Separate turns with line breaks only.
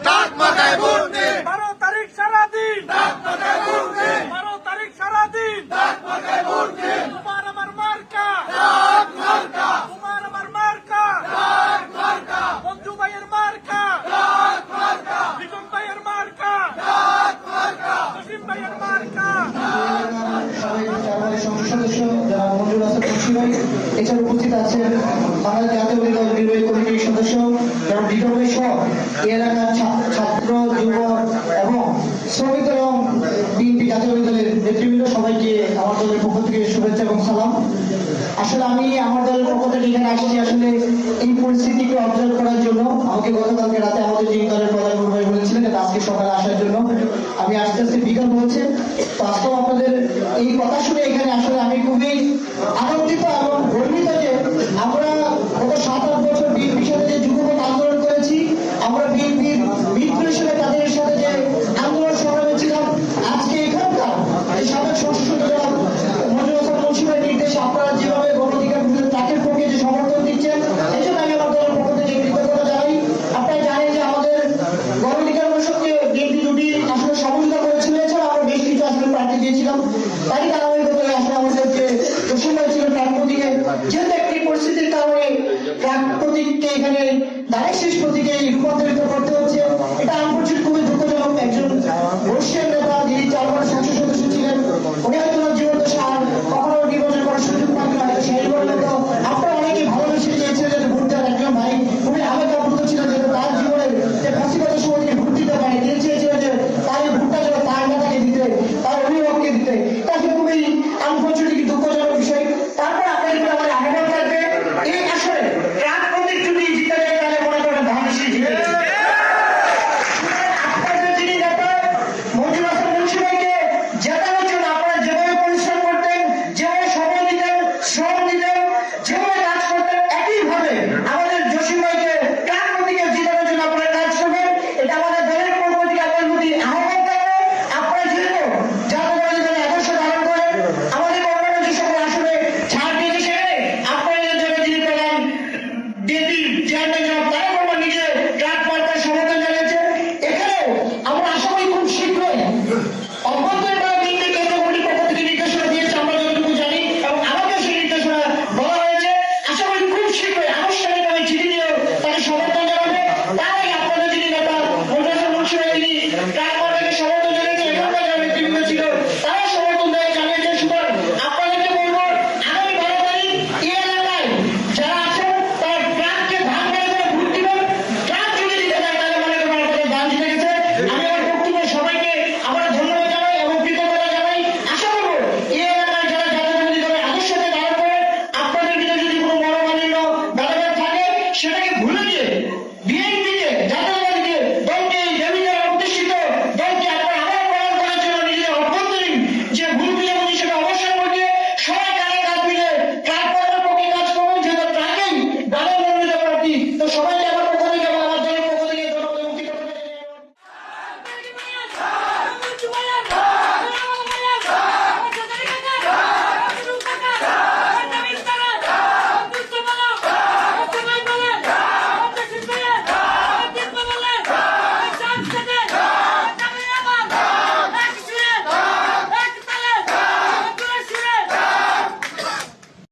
ডাক মাথায় ভোট দিন
12 তারিখ সারাদিন
ডাক মাথায় ভোট দিন
12 তারিখ সারাদিন
ডাক মাথায় ভোট দিন
তোমার আমার মার্কা
ডাক মার্কা
তোমার আমার মার্কা
ডাক মার্কা
বন্ধু ভাইয়ের মার্কা
ডাক মার্কা
বিজন ভাইয়ের মার্কা
ডাক মার্কা
জসিম ভাইয়ের মার্কা
আমাদের সংসদ সদস্য যারা মঞ্জুর হাসান মুন্সি ভাই এছাড়া উপস্থিত আছেন বাংলাদেশ জাতীয় দল নির্বাহী কমিটির সদস্য যারা বিধবাই সহ এই এলাকার ছাত্র যুব এবং শ্রমিক এবং বিএনপি জাতীয় দলের নেতৃবৃন্দ সবাইকে আমার দলের পক্ষ থেকে শুভেচ্ছা এবং সালাম। আসলে আমি আমার দলের পক্ষ থেকে এখানে আসছি আসলে এই পরিস্থিতিকে অবজার্ভ করার জন্য। আমাকে গতকালকে রাতে আমাদের যিনি দলের প্রধান ভাই বলেছিলেন আজকে সকালে আসার জন্য।